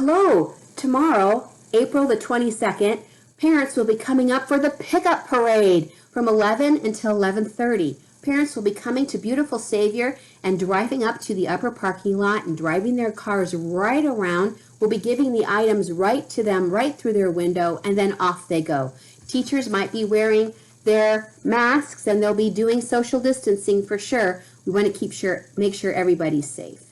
Hello! Tomorrow, April the 22nd, parents will be coming up for the pickup parade from 11 until 11:30. Parents will be coming to beautiful Savior and driving up to the upper parking lot and driving their cars right around. We'll be giving the items right to them, right through their window, and then off they go. Teachers might be wearing their masks and they'll be doing social distancing for sure. We want to make sure everybody's safe.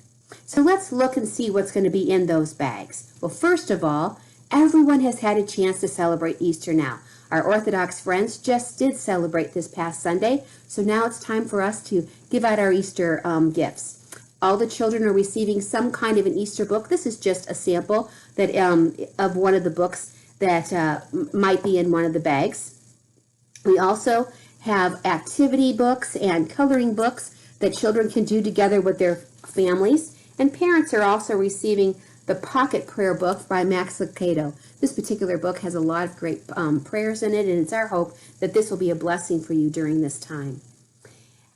So let's look and see what's going to be in those bags. Well, first of all, everyone has had a chance to celebrate Easter now. Our Orthodox friends just did celebrate this past Sunday, so now it's time for us to give out our Easter gifts. All the children are receiving some kind of an Easter book. This is just a sample that of one of the books that might be in one of the bags. We also have activity books and coloring books that children can do together with their families. And parents are also receiving the Pocket Prayer Book by Max Lucado. This particular book has a lot of great prayers in it, and it's our hope that this will be a blessing for you during this time.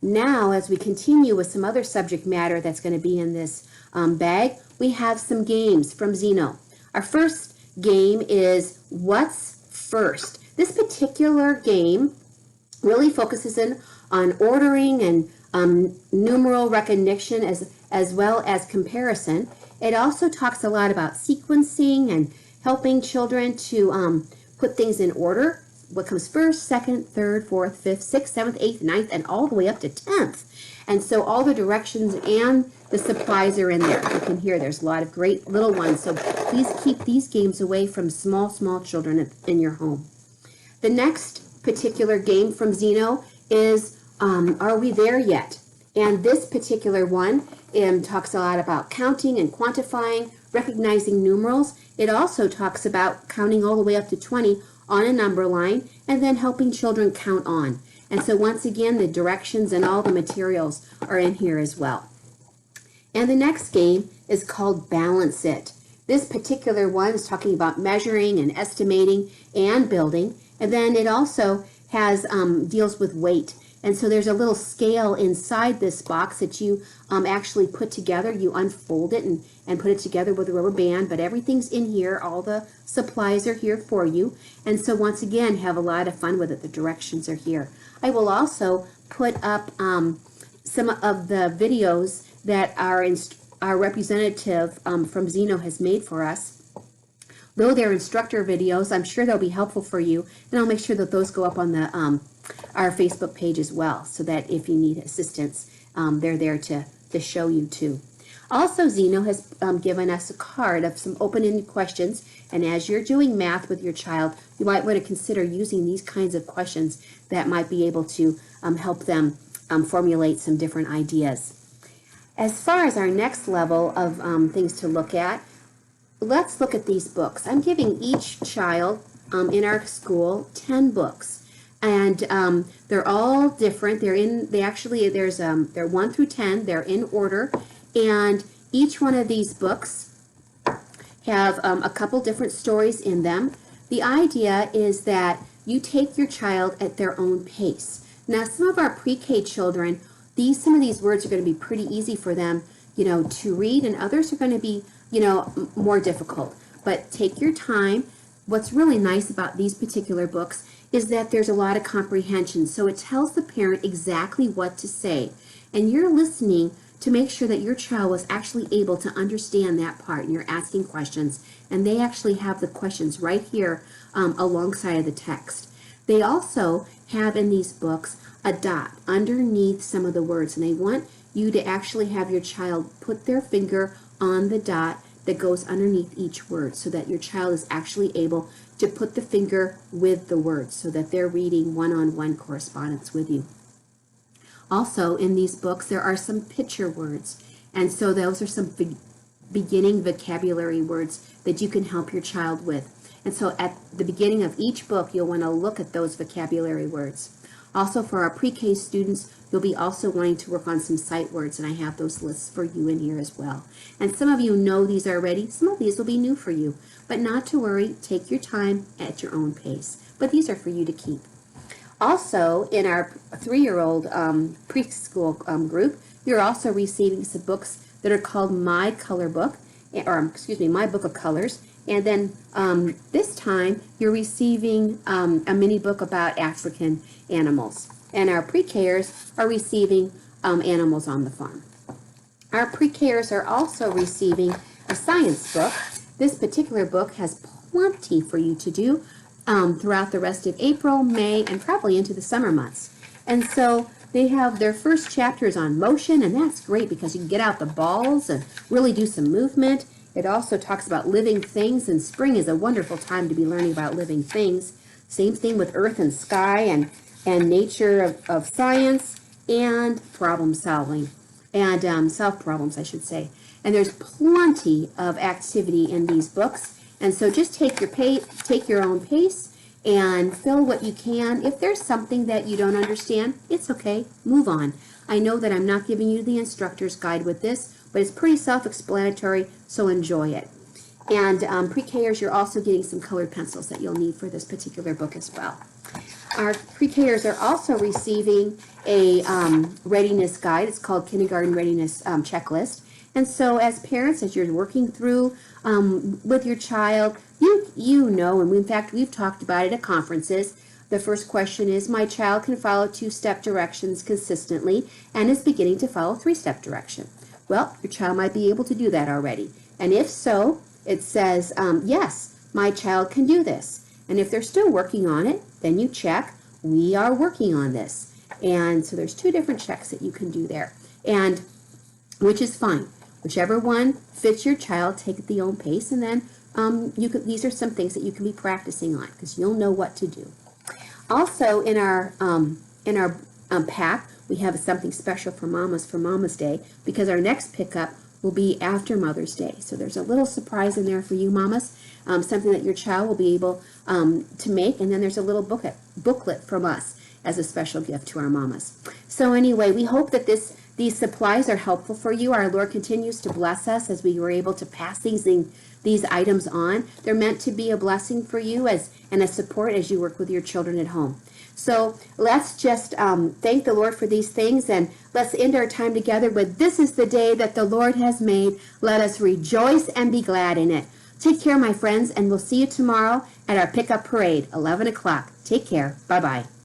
Now, as we continue with some other subject matter that's going to be in this bag, we have some games from Xeno. Our first game is What's First? This particular game really focuses in on ordering and numeral recognition as well as comparison. It also talks a lot about sequencing and helping children to put things in order. What comes first, second, third, fourth, fifth, sixth, seventh, eighth, ninth, and all the way up to 10th. And so all the directions and the supplies are in there. You can hear there's a lot of great little ones. So please keep these games away from small children in your home. The next particular game from Xeno is Are We There Yet? And this particular one talks a lot about counting and quantifying, recognizing numerals. It also talks about counting all the way up to 20 on a number line and then helping children count on. And so once again, the directions and all the materials are in here as well. And the next game is called Balance It. This particular one is talking about measuring and estimating and building. And then it also has deals with weight. And so there's a little scale inside this box that you actually put together. You unfold it and put it together with a rubber band, but everything's in here. All the supplies are here for you. And so once again, have a lot of fun with it. The directions are here. I will also put up some of the videos that our representative from Xeno has made for us. Though they're instructor videos, I'm sure they'll be helpful for you, and I'll make sure that those go up on the our Facebook page as well, so that if you need assistance, they're there to show you too. Also, Xeno has given us a card of some open-ended questions, and as you're doing math with your child, you might want to consider using these kinds of questions that might be able to help them formulate some different ideas. As far as our next level of things to look at, let's look at these books. I'm giving each child in our school 10 books. And they're all different. They're 1 through 10. They're in order, and each one of these books have a couple different stories in them. The idea is that you take your child at their own pace. Now, some of our pre-K children, some of these words are going to be pretty easy for them, to read, and others are going to be, more difficult. But take your time. What's really nice about these particular books is that there's a lot of comprehension. So it tells the parent exactly what to say. And you're listening to make sure that your child was actually able to understand that part. And you're asking questions. And they actually have the questions right here alongside of the text. They also have in these books a dot underneath some of the words. And they want you to actually have your child put their finger on the dot that goes underneath each word, so that your child is actually able to put the finger with the words, so that they're reading one-on-one correspondence with you. Also, in these books, there are some picture words, and so those are some beginning vocabulary words that you can help your child with. And so at the beginning of each book, you'll want to look at those vocabulary words. Also, for our pre-K students, you'll be also wanting to work on some sight words, and I have those lists for you in here as well. And some of you know these already. Some of these will be new for you, but not to worry. Take your time at your own pace. But these are for you to keep. Also, in our 3-year-old preschool group, you're also receiving some books that are called My Color Book. or excuse me, my book of colors. And then this time you're receiving a mini book about African animals. And our pre-Kers are receiving animals on the farm. Our pre-Kers are also receiving a science book. This particular book has plenty for you to do throughout the rest of April, May, and probably into the summer months. And so they have their first chapters on motion, and that's great because you can get out the balls and really do some movement. It also talks about living things, and spring is a wonderful time to be learning about living things. Same thing with earth and sky and nature of science and problem solving, and solve problems, I should say. And there's plenty of activity in these books. And so just take your own pace and fill what you can. If there's something that you don't understand, it's okay. Move on. I know that I'm not giving you the instructor's guide with this, but it's pretty self-explanatory, so enjoy it. And pre-Kers, you're also getting some colored pencils that you'll need for this particular book as well. Our pre-Kers are also receiving a readiness guide. It's called Kindergarten Readiness Checklist. And so as parents, as you're working through with your child, you know, and in fact we've talked about it at conferences, the first question is, my child can follow 2-step directions consistently and is beginning to follow 3-step direction. Well, your child might be able to do that already. And if so, it says, yes, my child can do this. And if they're still working on it, then you check, we are working on this. And so there's 2 different checks that you can do there, and which is fine. Whichever one fits your child, take it at your own pace, and then these are some things that you can be practicing on because you'll know what to do. Also, in our pack, we have something special for Mama's Day, because our next pickup will be after Mother's Day. So there's a little surprise in there for you mamas, something that your child will be able to make, and then there's a little booklet from us as a special gift to our mamas. So anyway, we hope that these supplies are helpful for you. Our Lord continues to bless us as we were able to pass these items on. They're meant to be a blessing for you and a support as you work with your children at home. So let's just thank the Lord for these things, and let's end our time together with, this is the day that the Lord has made. Let us rejoice and be glad in it. Take care, my friends, and we'll see you tomorrow at our pickup parade, 11 o'clock. Take care. Bye-bye.